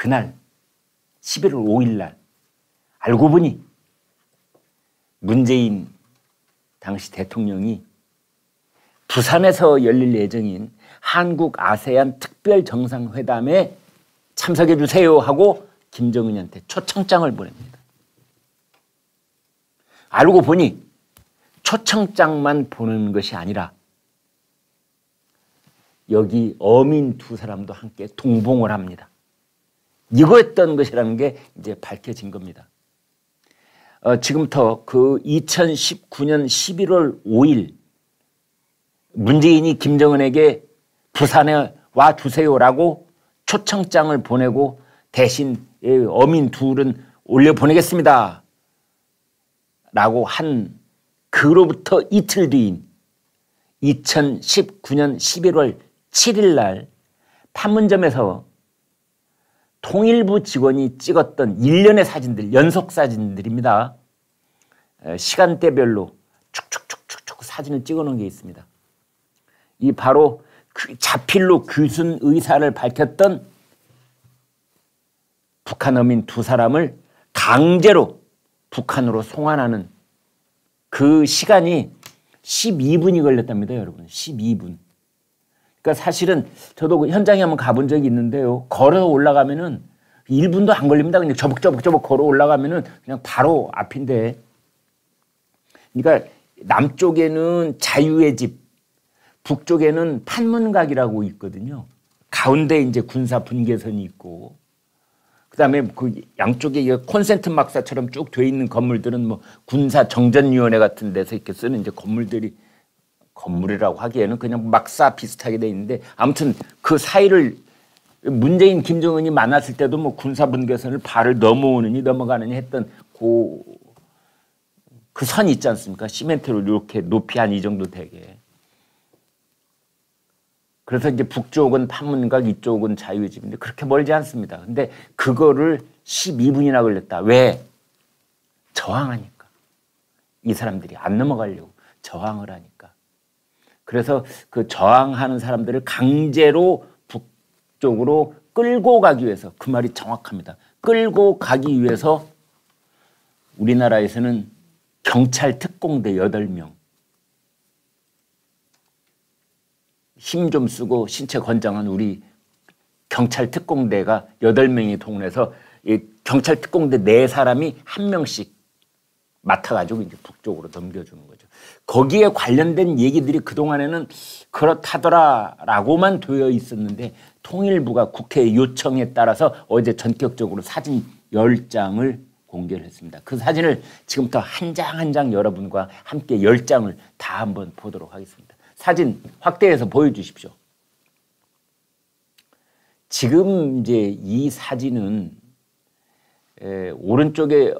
그날 11월 5일 날 알고 보니 문재인 당시 대통령이 부산에서 열릴 예정인 한국 아세안 특별 정상회담에 참석해 주세요 하고 김정은이한테 초청장을 보냅니다. 알고 보니 초청장만 보내는 것이 아니라 여기 어민 두 사람도 함께 동봉을 합니다. 이거였던 것이라는 게 이제 밝혀진 겁니다. 지금부터 그 2019년 11월 5일 문재인이 김정은에게 부산에 와 주세요라고 초청장을 보내고 대신 어민 둘은 올려보내겠습니다 라고 한 그로부터 이틀 뒤인 2019년 11월 7일 날 판문점에서 통일부 직원이 찍었던 일련의 사진들, 연속 사진들입니다. 시간대별로 축축축축 사진을 찍어놓은 게 있습니다. 이 바로 자필로 귀순 의사를 밝혔던 북한 어민 두 사람을 강제로 북한으로 송환하는 그 시간이 12분이 걸렸답니다, 여러분. 12분. 그러니까 사실은 저도 그 현장에 한번 가본 적이 있는데요. 걸어 올라가면은 1분도 안 걸립니다. 그냥 저벅저벅 걸어 올라가면은 그냥 바로 앞인데. 그러니까 남쪽에는 자유의 집, 북쪽에는 판문각이라고 있거든요. 가운데 이제 군사 분계선이 있고, 그 다음에 그 양쪽에 콘센트 막사처럼 쭉 돼 있는 건물들은 뭐 군사 정전위원회 같은 데서 이렇게 쓰는 이제 건물들이, 건물이라고 하기에는 그냥 막사 비슷하게 돼 있는데, 아무튼 그 사이를 문재인 김정은이 만났을 때도 뭐 군사 분계선을 발을 넘어오느니 넘어가느니 했던 그 선이 있지 않습니까? 시멘트로 이렇게 높이 한 이 정도 되게. 그래서 이제 북쪽은 판문각, 이쪽은 자유의 집인데 그렇게 멀지 않습니다. 근데 그거를 12분이나 걸렸다. 왜? 저항하니까. 이 사람들이 안 넘어가려고 저항을 하니까. 그래서 그 저항하는 사람들을 강제로 북쪽으로 끌고 가기 위해서, 그 말이 정확합니다. 끌고 가기 위해서 우리나라에서는 경찰 특공대 8명, 힘 좀 쓰고 신체 건장한 우리 경찰 특공대가 8명이 동원해서 이 경찰 특공대 4사람이 한 명씩 맡아가지고 이제 북쪽으로 넘겨주는 거죠. 거기에 관련된 얘기들이 그동안에는 그렇다더라라고만 되어 있었는데, 통일부가 국회 요청에 따라서 어제 전격적으로 사진 10장을 공개를 했습니다. 그 사진을 지금부터 한 장 한 장 여러분과 함께 10장을 다 한번 보도록 하겠습니다. 사진 확대해서 보여주십시오. 지금 이제 이 사진은 오른쪽에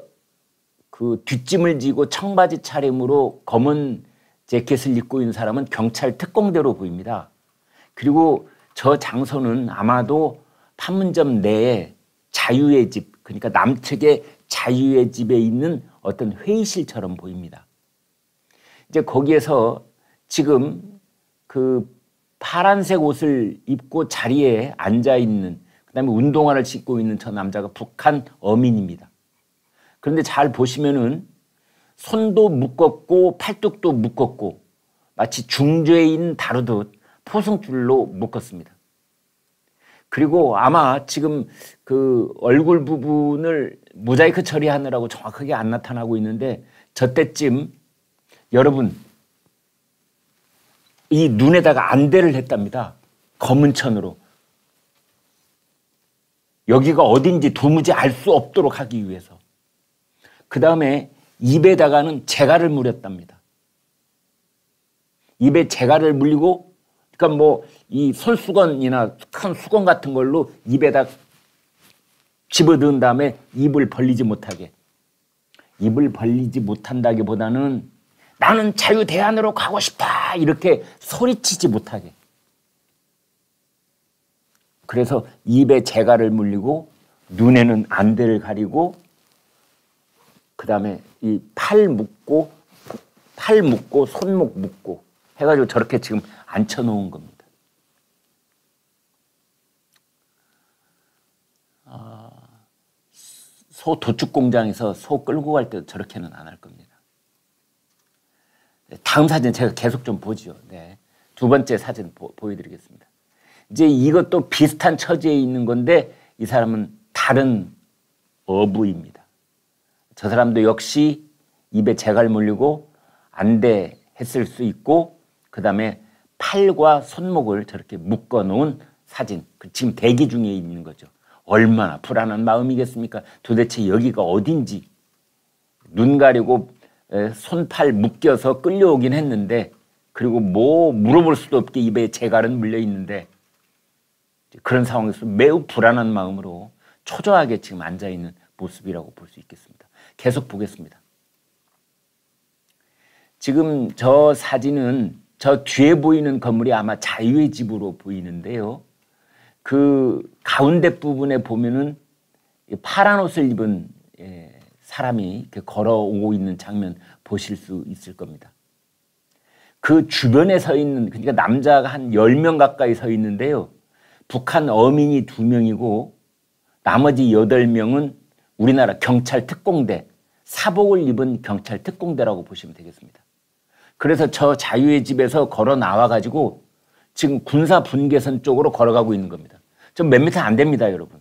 그 뒷짐을 지고 청바지 차림으로 검은 재킷을 입고 있는 사람은 경찰 특공대로 보입니다. 그리고 저 장소는 아마도 판문점 내에 자유의 집, 그러니까 남측의 자유의 집에 있는 어떤 회의실처럼 보입니다. 이제 거기에서 지금 그 파란색 옷을 입고 자리에 앉아 있는, 그다음에 운동화를 신고 있는 저 남자가 북한 어민입니다. 그런데 잘 보시면은 손도 묶었고 팔뚝도 묶었고 마치 중죄인 다루듯 포승줄로 묶었습니다. 그리고 아마 지금 그 얼굴 부분을 모자이크 처리하느라고 정확하게 안 나타나고 있는데, 저때쯤 여러분 이 눈에다가 안대를 했답니다. 검은 천으로. 여기가 어딘지 도무지 알 수 없도록 하기 위해서. 그 다음에 입에다가는 재갈을 물었답니다. 입에 재갈을 물리고, 그러니까 뭐 이 손수건이나 큰 수건 같은 걸로 입에다 집어넣은 다음에 입을 벌리지 못하게. 입을 벌리지 못한다기보다는 나는 자유대안으로 가고 싶다 이렇게 소리치지 못하게. 그래서 입에 재갈을 물리고 눈에는 안대를 가리고, 그 다음에 이 팔 묶고 손목 묶고 해가지고 저렇게 지금 앉혀놓은 겁니다. 소 도축 공장에서 소 끌고 갈 때도 저렇게는 안 할 겁니다. 다음 사진 제가 계속 좀 보죠. 네. 두 번째 사진 보여드리겠습니다. 이제 이것도 비슷한 처지에 있는 건데 이 사람은 다른 어부입니다. 저 사람도 역시 입에 재갈 물리고 안대 했을 수 있고 그 다음에 팔과 손목을 저렇게 묶어 놓은 사진. 지금 대기 중에 있는 거죠. 얼마나 불안한 마음이겠습니까? 도대체 여기가 어딘지. 눈 가리고 손팔 묶여서 끌려오긴 했는데 그리고 뭐 물어볼 수도 없게 입에 재갈은 물려 있는데 그런 상황에서 매우 불안한 마음으로 초조하게 지금 앉아있는 모습이라고 볼 수 있겠습니다. 계속 보겠습니다. 지금 저 사진은 저 뒤에 보이는 건물이 아마 자유의 집으로 보이는데요. 그 가운데 부분에 보면은 파란 옷을 입은 사람이 이렇게 걸어오고 있는 장면 보실 수 있을 겁니다. 그 주변에 서 있는, 그러니까 남자가 한 10명 가까이 서 있는데요. 북한 어민이 2명이고 나머지 8명은 우리나라 경찰 특공대, 사복을 입은 경찰 특공대라고 보시면 되겠습니다. 그래서 저 자유의 집에서 걸어 나와가지고 지금 군사 분계선 쪽으로 걸어가고 있는 겁니다. 좀 몇 미터 안 됩니다, 여러분.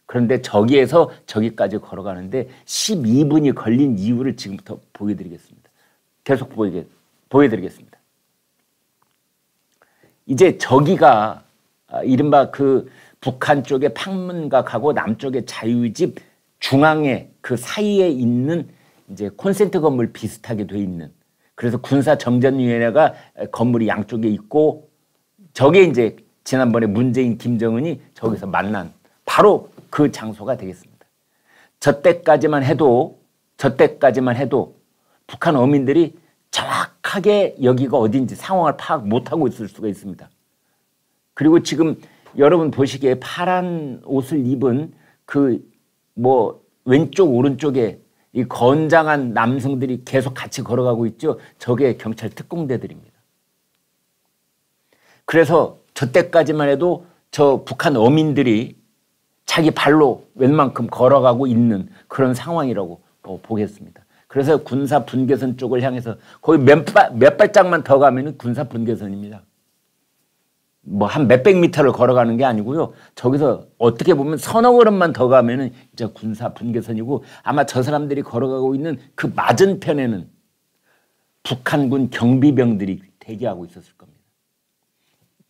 그런데 저기에서 저기까지 걸어가는데 12분이 걸린 이유를 지금부터 보여드리겠습니다. 계속 보여드리겠습니다. 이제 저기가 이른바 그 북한 쪽의 판문각하고 남쪽의 자유의 집 중앙에 그 사이에 있는 이제 콘센트 건물 비슷하게 돼 있는, 그래서 군사정전위원회가 건물이 양쪽에 있고 저게 이제 지난번에 문재인 김정은이 저기서 만난 바로 그 장소가 되겠습니다. 저 때까지만 해도 북한 어민들이 정확하게 여기가 어딘지 상황을 파악 못하고 있을 수가 있습니다. 그리고 지금 여러분 보시기에 파란 옷을 입은 그 뭐 왼쪽 오른쪽에 이 건장한 남성들이 계속 같이 걸어가고 있죠. 저게 경찰 특공대들입니다. 그래서 저 때까지만 해도 저 북한 어민들이 자기 발로 웬만큼 걸어가고 있는 그런 상황이라고 보겠습니다. 그래서 군사 분계선 쪽을 향해서 거의 몇 발짝만 더 가면 군사 분계선입니다. 뭐 한 몇백 미터를 걸어가는 게 아니고요. 저기서 어떻게 보면 서너 걸음만 더 가면은 이제 군사 분계선이고 아마 저 사람들이 걸어가고 있는 그 맞은편에는 북한군 경비병들이 대기하고 있었을 겁니다.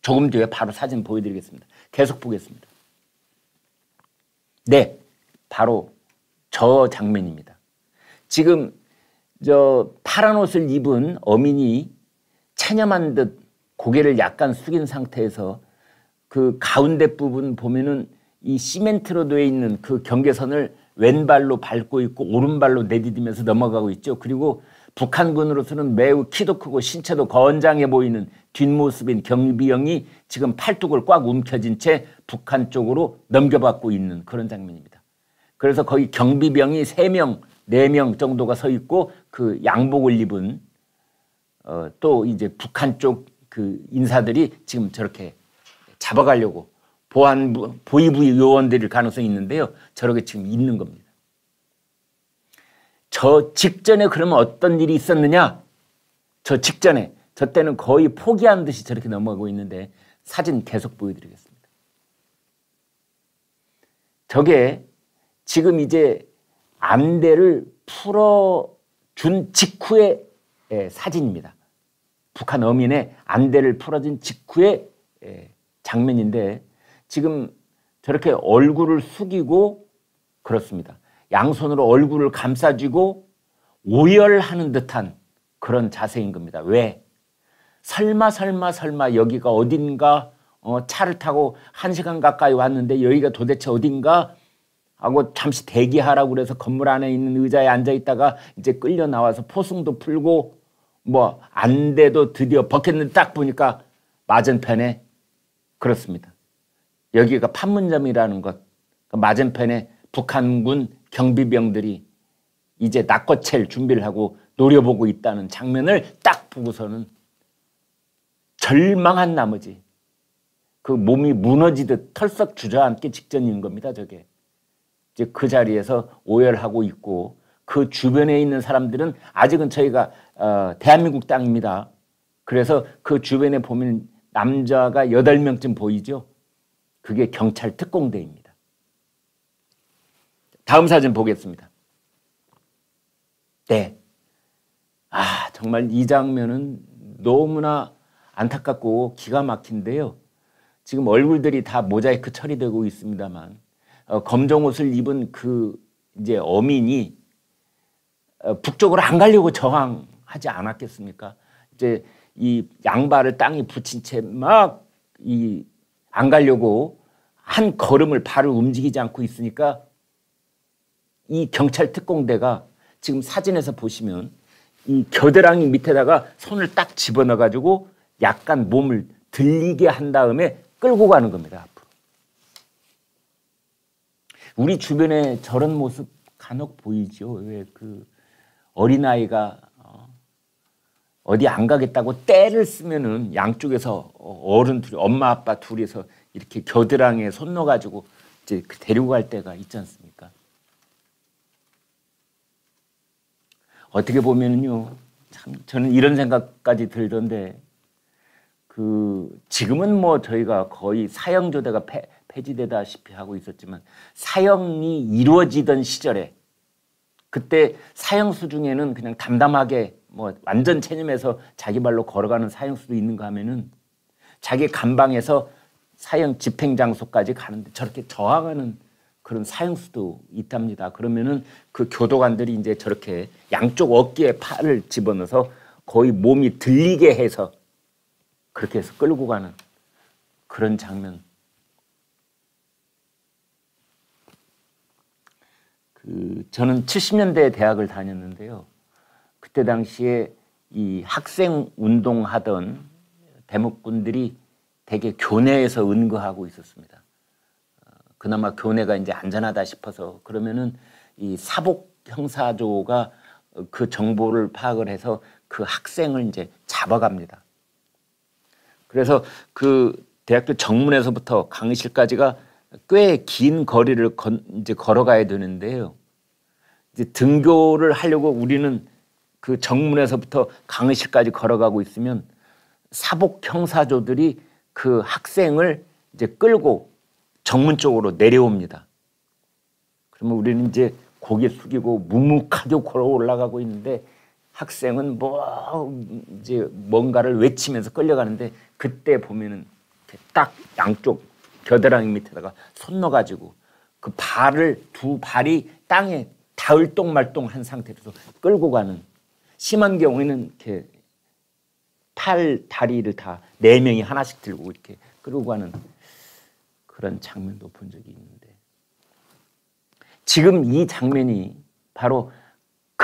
조금 뒤에 바로 사진 보여드리겠습니다. 계속 보겠습니다. 네, 바로 저 장면입니다. 지금 저 파란 옷을 입은 어민이 체념한 듯 고개를 약간 숙인 상태에서 그 가운데 부분 보면은 이 시멘트로 되어 있는 그 경계선을 왼발로 밟고 있고 오른발로 내디디면서 넘어가고 있죠. 그리고 북한군으로서는 매우 키도 크고 신체도 건장해 보이는 뒷모습인 경비병이 지금 팔뚝을 꽉 움켜쥔 채 북한 쪽으로 넘겨받고 있는 그런 장면입니다. 그래서 거기 경비병이 3명, 4명 정도가 서 있고 그 양복을 입은 또 이제 북한 쪽 그 인사들이 지금 저렇게 잡아가려고 보위부 요원들일 가능성이 있는데요. 저렇게 지금 있는 겁니다. 저 직전에 그러면 어떤 일이 있었느냐? 저 직전에, 저 때는 거의 포기한 듯이 저렇게 넘어가고 있는데 사진 계속 보여드리겠습니다. 저게 지금 이제 안대를 풀어준 직후의 사진입니다. 북한 어민의 안대를 풀어준 직후의 장면인데 지금 저렇게 얼굴을 숙이고 그렇습니다. 양손으로 얼굴을 감싸쥐고 오열하는 듯한 그런 자세인 겁니다. 왜? 설마 여기가 어딘가 차를 타고 1시간 가까이 왔는데 여기가 도대체 어딘가 하고 잠시 대기하라고 그래서 건물 안에 있는 의자에 앉아있다가 이제 끌려 나와서 포승도 풀고 뭐 안대도 드디어 벗겼는데 딱 보니까 맞은편에 그렇습니다. 여기가 판문점이라는 것, 맞은편에 북한군 경비병들이 이제 낚아챌 준비를 하고 노려보고 있다는 장면을 딱 보고서는 절망한 나머지 그 몸이 무너지듯 털썩 주저앉기 직전인 겁니다. 저게 이제 그 자리에서 오열하고 있고 그 주변에 있는 사람들은 아직은 저희가 대한민국 땅입니다. 그래서 그 주변에 보면 남자가 8명쯤 보이죠. 그게 경찰 특공대입니다. 다음 사진 보겠습니다. 네. 정말 이 장면은 너무나 안타깝고 기가 막힌데요. 지금 얼굴들이 다 모자이크 처리되고 있습니다만 검정 옷을 입은 그 이제 어민이 북쪽으로 안 가려고 저항하지 않았겠습니까? 이제 이 양발을 땅에 붙인 채 막 안 가려고 한 걸음을 발을 움직이지 않고 있으니까 이 경찰 특공대가 지금 사진에서 보시면 이 겨드랑이 밑에다가 손을 딱 집어넣어 가지고 약간 몸을 들리게 한 다음에 끌고 가는 겁니다. 앞으로. 우리 주변에 저런 모습 간혹 보이죠. 왜 그 어린아이가 어디 안 가겠다고 떼를 쓰면은 양쪽에서 어른 둘이, 엄마 아빠 둘이서 이렇게 겨드랑이에 손 넣어가지고 이제 데리고 갈 때가 있지 않습니까? 어떻게 보면은요, 참 저는 이런 생각까지 들던데, 지금은 뭐 저희가 거의 사형조대가 폐지되다시피 하고 있었지만 사형이 이루어지던 시절에 그때 사형수 중에는 그냥 담담하게 뭐 완전 체념해서 자기 발로 걸어가는 사형수도 있는가 하면은 자기 감방에서 사형 집행장소까지 가는데 저렇게 저항하는 그런 사형수도 있답니다. 그러면은 그 교도관들이 이제 저렇게 양쪽 어깨에 팔을 집어넣어서 거의 몸이 들리게 해서 그렇게 해서 끌고 가는 그런 장면. 저는 70년대에 대학을 다녔는데요. 그때 당시에 이 학생 운동하던 대목군들이 대개 교내에서 은거하고 있었습니다. 그나마 교내가 이제 안전하다 싶어서 그러면은 이 사복 형사조가 그 정보를 파악을 해서 그 학생을 이제 잡아갑니다. 그래서 그 대학교 정문에서부터 강의실까지가 꽤 긴 거리를 이제 걸어가야 되는데요. 이제 등교를 하려고 우리는 그 정문에서부터 강의실까지 걸어가고 있으면 사복 형사조들이 그 학생을 이제 끌고 정문 쪽으로 내려옵니다. 그러면 우리는 이제 고개 숙이고 묵묵하게 걸어 올라가고 있는데 학생은 뭐 이제 뭔가를 외치면서 끌려가는데 그때 보면은 딱 양쪽 겨드랑이 밑에다가 손 넣어가지고 그 두 발이 땅에 닿을똥말똥한 상태에서 끌고 가는, 심한 경우에는 이렇게 다리를 다 4명이 하나씩 들고 이렇게 끌고 가는 그런 장면도 본 적이 있는데, 지금 이 장면이 바로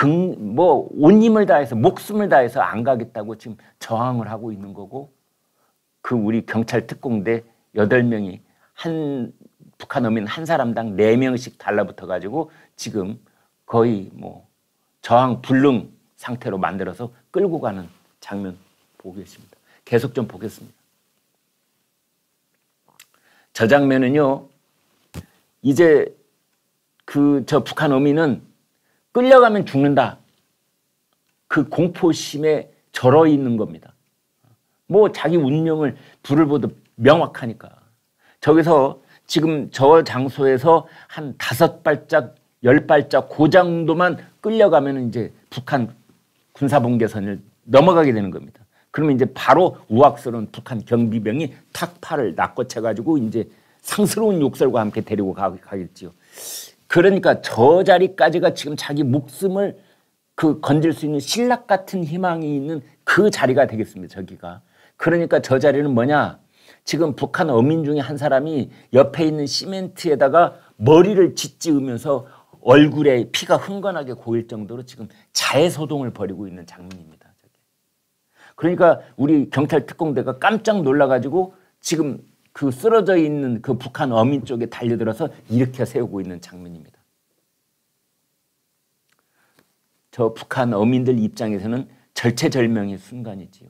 온 힘을 다해서 목숨을 다해서 안 가겠다고 지금 저항을 하고 있는 거고, 그 우리 경찰 특공대 8명이 북한 어민 한 사람당 4명씩 달라붙어 가지고 지금 거의 뭐 저항 불능 상태로 만들어서 끌고 가는 장면 보고 계십니다. 계속 좀 보겠습니다. 저 장면은요, 이제 저 북한 어민은 끌려가면 죽는다, 그 공포심에 절어 있는 겁니다. 뭐 자기 운명을 불을 보듯 명확하니까. 저기서 지금 저 장소에서 한 5발짝 10발짝 그 정도만 끌려가면 이제 북한 군사분계선을 넘어가게 되는 겁니다. 그러면 이제 바로 우악스러운 북한 경비병이 탁 팔을 낚고채 가지고 이제 상스러운 욕설과 함께 데리고 가겠지요. 그러니까 저 자리까지가 지금 자기 목숨을 건질 수 있는 신락 같은 희망이 있는 그 자리가 되겠습니다. 저기가. 그러니까 저 자리는 뭐냐? 지금 북한 어민 중에 한 사람이 옆에 있는 시멘트에다가 머리를 짓지으면서 얼굴에 피가 흥건하게 고일 정도로 지금 자해소동을 벌이고 있는 장면입니다. 그러니까 우리 경찰 특공대가 깜짝 놀라가지고 지금 쓰러져 있는 그 북한 어민 쪽에 달려들어서 일으켜 세우고 있는 장면입니다. 저 북한 어민들 입장에서는 절체절명의 순간이지요.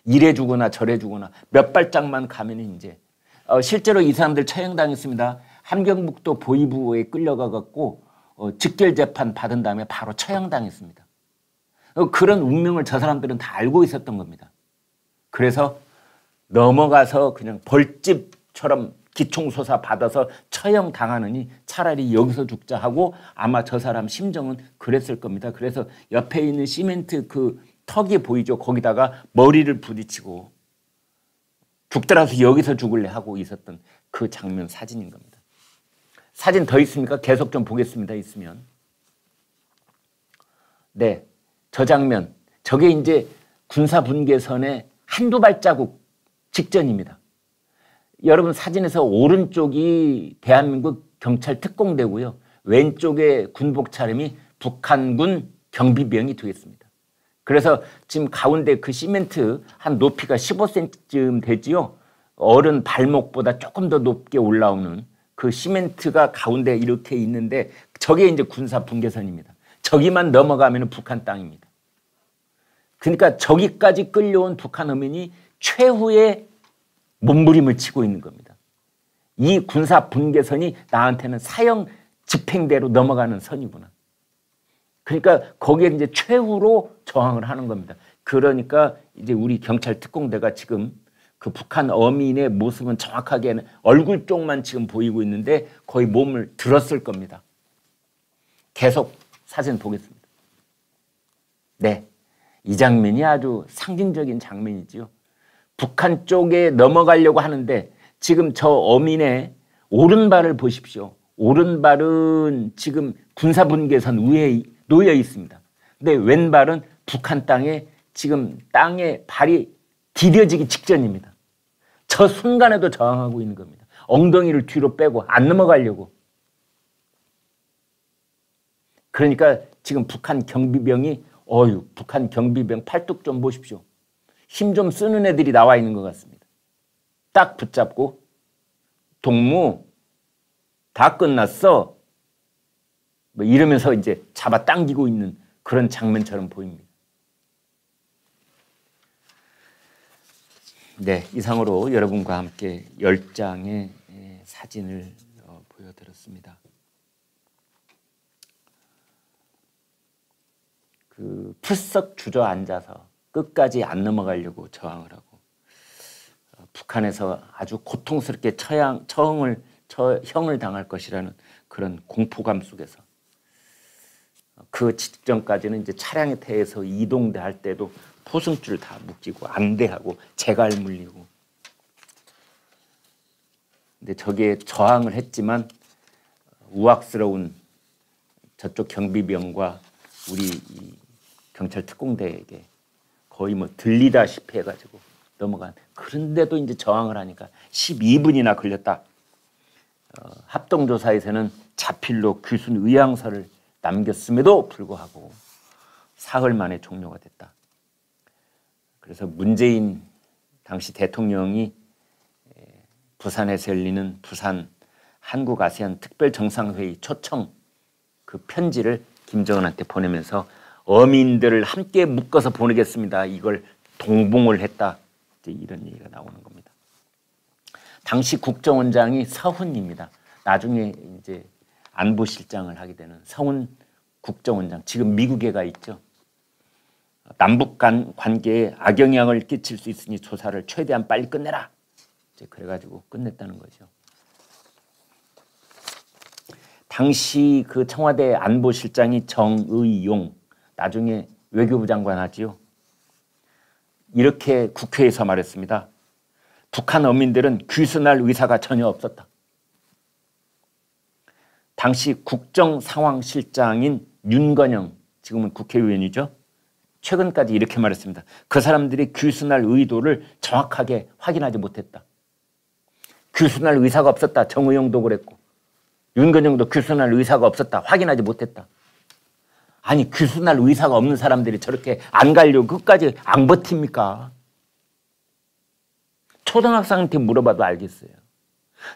이래 주거나 저래 주거나 몇 발짝만 가면 이제 실제로 이 사람들 처형당했습니다. 함경북도 보위부에 끌려가 갖고 직결 재판 받은 다음에 바로 처형당했습니다. 그런 운명을 저 사람들은 다 알고 있었던 겁니다. 그래서 넘어가서 그냥 벌집처럼 기총소사 받아서 처형당하느니 차라리 여기서 죽자 하고 아마 저 사람 심정은 그랬을 겁니다. 그래서 옆에 있는 시멘트 그 턱이 보이죠. 거기다가 머리를 부딪히고 죽더라도 여기서 죽을래 하고 있었던 그 장면 사진인 겁니다. 사진 더 있습니까? 계속 좀 보겠습니다. 있으면. 네, 저 장면. 저게 이제 군사분계선의 한두 발자국 직전입니다. 여러분 사진에서 오른쪽이 대한민국 경찰 특공대고요. 왼쪽에 군복 차림이 북한군 경비병이 되겠습니다. 그래서 지금 가운데 그 시멘트 한 높이가 15cm쯤 되지요. 어른 발목보다 조금 더 높게 올라오는 그 시멘트가 가운데 이렇게 있는데 저게 이제 군사 분계선입니다. 저기만 넘어가면 북한 땅입니다. 그러니까 저기까지 끌려온 북한 어민이 최후의 몸부림을 치고 있는 겁니다. 이 군사 분계선이 나한테는 사형 집행대로 넘어가는 선이구나. 그러니까 거기에 이제 최후로 저항을 하는 겁니다. 그러니까 이제 우리 경찰 특공대가 지금 그 북한 어민의 모습은 정확하게는 얼굴 쪽만 지금 보이고 있는데 거의 몸을 들었을 겁니다. 계속 사진 보겠습니다. 네, 이 장면이 아주 상징적인 장면이지요. 북한 쪽에 넘어가려고 하는데 지금 저 어민의 오른발을 보십시오. 오른발은 지금 군사분계선 위에 놓여 있습니다. 근데 왼발은 북한 땅에 지금 땅에 발이 디뎌지기 직전입니다. 저 순간에도 저항하고 있는 겁니다. 엉덩이를 뒤로 빼고 안 넘어가려고. 그러니까 지금 북한 경비병이 북한 경비병 팔뚝 좀 보십시오. 힘 좀 쓰는 애들이 나와 있는 것 같습니다. 딱 붙잡고 동무 다 끝났어. 뭐 이러면서 이제 잡아 당기고 있는 그런 장면처럼 보입니다. 네, 이상으로 여러분과 함께 10장의 사진을 보여드렸습니다. 그 풀썩 주저앉아서 끝까지 안 넘어가려고 저항을 하고 북한에서 아주 고통스럽게 형을 당할 것이라는 그런 공포감 속에서 그 직전까지는 이제 차량에 태워서 이동할 때도 포승줄 다 묶이고 안대하고 재갈 물리고. 근데 저기에 저항을 했지만 우악스러운 저쪽 경비병과 우리 이 경찰 특공대에게 거의 뭐 들리다시피 해가지고 넘어간. 그런데도 이제 저항을 하니까 12분이나 걸렸다. 합동조사에서는 자필로 귀순 의향서를 남겼음에도 불구하고 사흘 만에 종료가 됐다. 그래서 문재인 당시 대통령이 부산에서 열리는 부산 한국아세안 특별정상회의 초청 그 편지를 김정은한테 보내면서 어민들을 함께 묶어서 보내겠습니다. 이걸 동봉을 했다. 이제 이런 얘기가 나오는 겁니다. 당시 국정원장이 서훈입니다. 나중에 이제 안보실장을 하게 되는 서훈 국정원장. 지금 미국에 가 있죠. 남북 간 관계에 악영향을 끼칠 수 있으니 조사를 최대한 빨리 끝내라. 이제 그래가지고 끝냈다는 거죠. 당시 그 청와대 안보실장이 정의용, 나중에 외교부 장관 하지요. 이렇게 국회에서 말했습니다. 북한 어민들은 귀순할 의사가 전혀 없었다. 당시 국정상황실장인 윤건영, 지금은 국회의원이죠. 최근까지 이렇게 말했습니다. 그 사람들이 귀순할 의도를 정확하게 확인하지 못했다. 귀순할 의사가 없었다. 정의용도 그랬고 윤건영도 귀순할 의사가 없었다. 확인하지 못했다. 아니 귀순할 의사가 없는 사람들이 저렇게 안 가려고 끝까지 안 버팁니까? 초등학생한테 물어봐도 알겠어요.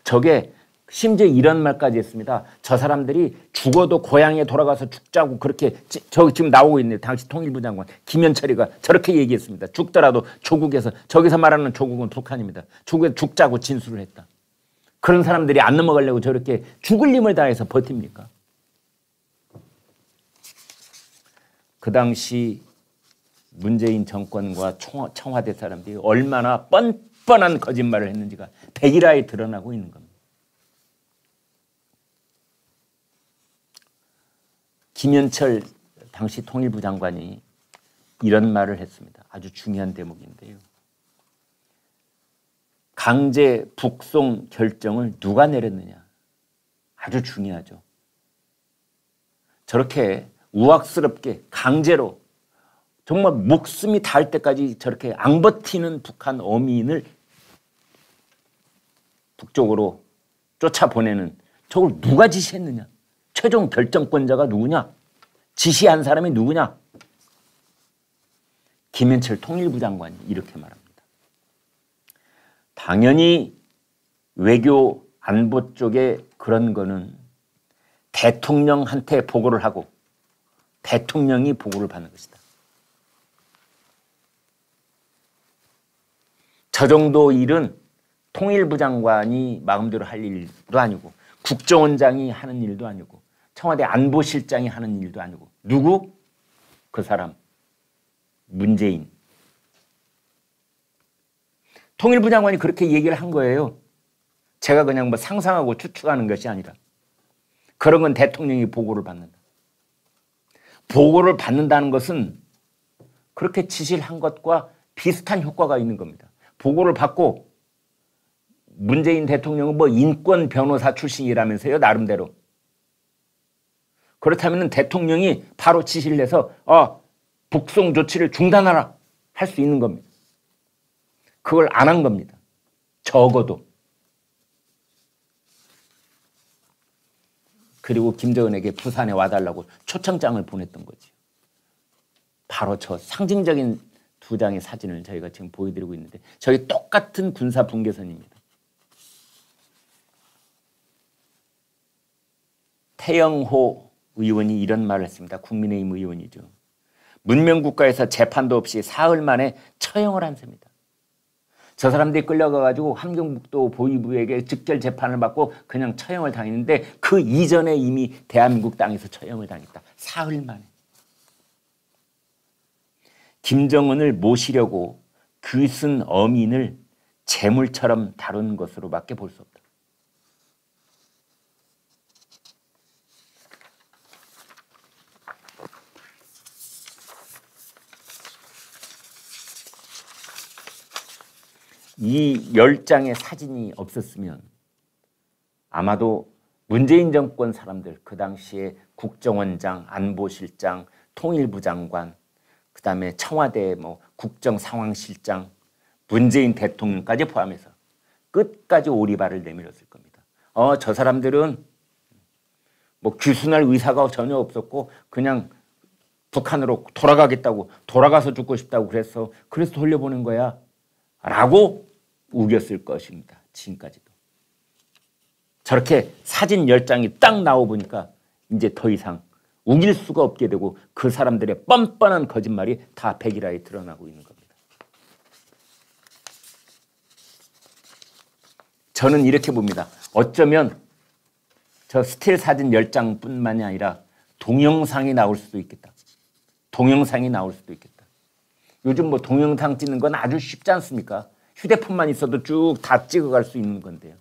저게 심지어 이런 말까지 했습니다. 저 사람들이 죽어도 고향에 돌아가서 죽자고 그렇게 저기 지금 나오고 있네요. 당시 통일부 장관 김현철이가 저렇게 얘기했습니다. 죽더라도 조국에서 저기서 말하는 조국은 북한입니다. 조국에 죽자고 진술을 했다. 그런 사람들이 안 넘어가려고 저렇게 죽을 힘을 다해서 버팁니까? 그 당시 문재인 정권과 청와대 사람들이 얼마나 뻔뻔한 거짓말을 했는지가 백일화에 드러나고 있는 겁니다. 김현철 당시 통일부 장관이 이런 말을 했습니다. 아주 중요한 대목인데요. 강제 북송 결정을 누가 내렸느냐. 아주 중요하죠. 저렇게 우악스럽게 강제로 정말 목숨이 닿을 때까지 저렇게 앙버티는 북한 어민을 북쪽으로 쫓아보내는 저걸 누가 지시했느냐. 최종 결정권자가 누구냐. 지시한 사람이 누구냐. 김현철 통일부 장관이 이렇게 말합니다. 당연히 외교 안보 쪽에 그런 거는 대통령한테 보고를 하고 대통령이 보고를 받는 것이다. 저 정도 일은 통일부 장관이 마음대로 할 일도 아니고 국정원장이 하는 일도 아니고 청와대 안보실장이 하는 일도 아니고 누구? 그 사람 문재인. 통일부 장관이 그렇게 얘기를 한 거예요. 제가 그냥 뭐 상상하고 추측하는 것이 아니라 그런 건 대통령이 보고를 받는다. 보고를 받는다는 것은 그렇게 지시를 한 것과 비슷한 효과가 있는 겁니다. 보고를 받고 문재인 대통령은 뭐 인권 변호사 출신이라면서요, 나름대로. 그렇다면 대통령이 바로 지시를 내서 북송 조치를 중단하라 할 수 있는 겁니다. 그걸 안 한 겁니다. 적어도. 그리고 김정은에게 부산에 와달라고 초청장을 보냈던 거죠. 바로 저 상징적인 두 장의 사진을 저희가 지금 보여드리고 있는데 저희 똑같은 군사 분계선입니다. 태영호 의원이 이런 말을 했습니다. 국민의힘 의원이죠. 문명국가에서 재판도 없이 사흘 만에 처형을 한 셈이다. 저 사람들이 끌려가가지고 함경북도 보위부에게 직결 재판을 받고 그냥 처형을 당했는데 그 이전에 이미 대한민국 땅에서 처형을 당했다. 사흘 만에. 김정은을 모시려고 귀순 어민을 재물처럼 다룬 것으로밖에 볼 수 없다. 이 10장의 사진이 없었으면 아마도 문재인 정권 사람들, 그 당시에 국정원장, 안보실장, 통일부 장관, 그 다음에 청와대 국정상황실장, 문재인 대통령까지 포함해서 끝까지 오리발을 내밀었을 겁니다. 저 사람들은 귀순할 의사가 전혀 없었고 그냥 북한으로 돌아가겠다고, 돌아가서 죽고 싶다고 그래서 돌려보낸 거야 라고 우겼을 것입니다. 지금까지도. 저렇게 사진 10장이 딱 나와보니까 이제 더 이상 우길 수가 없게 되고 그 사람들의 뻔뻔한 거짓말이 다 백일화에 드러나고 있는 겁니다. 저는 이렇게 봅니다. 어쩌면 저 스틸 사진 10장뿐만이 아니라 동영상이 나올 수도 있겠다. 동영상이 나올 수도 있겠다. 요즘 동영상 찍는 건 아주 쉽지 않습니까? 휴대폰만 있어도 쭉 다 찍어갈 수 있는 건데요.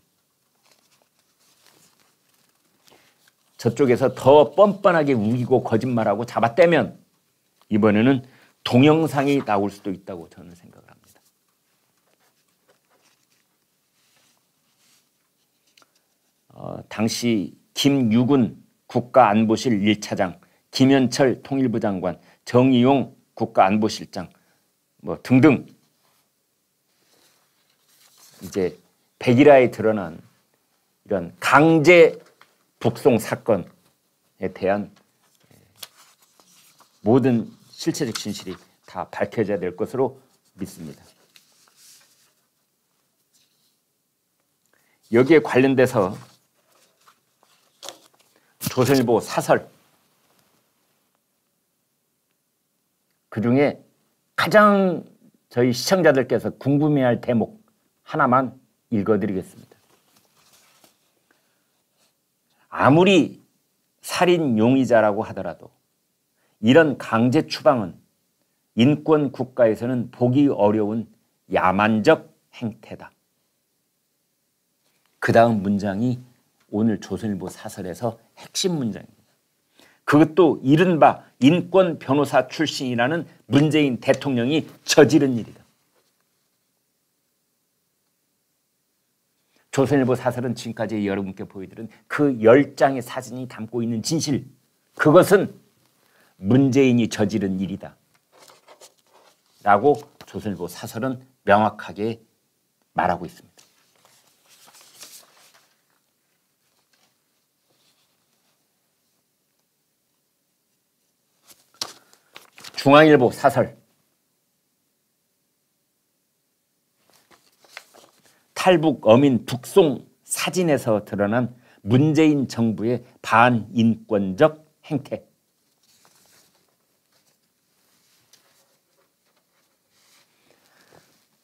저쪽에서 더 뻔뻔하게 우기고 거짓말하고 잡아떼면 이번에는 동영상이 나올 수도 있다고 저는 생각을 합니다. 당시 김유군 국가안보실 1차장, 김현철 통일부 장관, 정의용 국가안보실장 등등 이제 백일화에 드러난 이런 강제 북송 사건에 대한 모든 실체적 진실이 다 밝혀져야 될 것으로 믿습니다. 여기에 관련돼서 조선일보 사설 그중에 가장 저희 시청자들께서 궁금해할 대목 하나만 읽어드리겠습니다. 아무리 살인 용의자라고 하더라도 이런 강제 추방은 인권 국가에서는 보기 어려운 야만적 행태다. 그 다음 문장이 오늘 조선일보 사설에서 핵심 문장입니다. 그것도 이른바 인권 변호사 출신이라는 문재인 대통령이 저지른 일이다. 조선일보 사설은 지금까지 여러분께 보여드린 그 10장의 사진이 담고 있는 진실, 그것은 문재인이 저지른 일이다 라고 조선일보 사설은 명확하게 말하고 있습니다. 중앙일보 사설, 탈북 어민 북송 사진에서 드러난 문재인 정부의 반인권적 행태.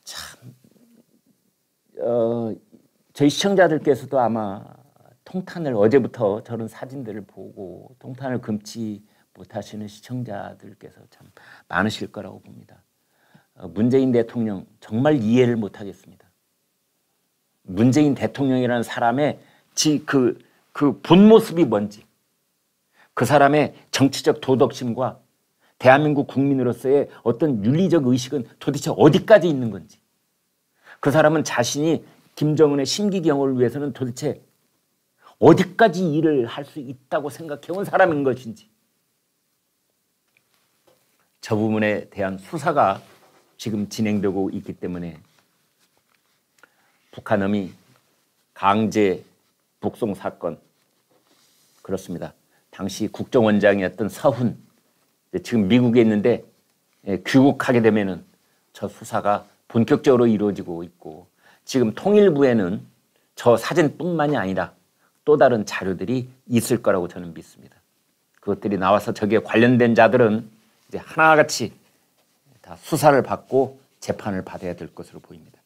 참, 저희 시청자들께서도 아마 통탄을 어제부터 저런 사진들을 보고 통탄을 금치 못하시는 시청자들께서 참 많으실 거라고 봅니다. 문재인 대통령 정말 이해를 못하겠습니다. 문재인 대통령이라는 사람의 그 본 모습이 뭔지, 그 사람의 정치적 도덕심과 대한민국 국민으로서의 어떤 윤리적 의식은 도대체 어디까지 있는 건지, 그 사람은 자신이 김정은의 심기경호를 위해서는 도대체 어디까지 일을 할 수 있다고 생각해온 사람인 것인지, 저 부분에 대한 수사가 지금 진행되고 있기 때문에 북한놈이 강제 북송 사건, 그렇습니다. 당시 국정원장이었던 서훈, 지금 미국에 있는데 귀국하게 되면은 저 수사가 본격적으로 이루어지고 있고, 지금 통일부에는 저 사진뿐만이 아니라 또 다른 자료들이 있을 거라고 저는 믿습니다. 그것들이 나와서 저기에 관련된 자들은 이제 하나같이 다 수사를 받고 재판을 받아야 될 것으로 보입니다.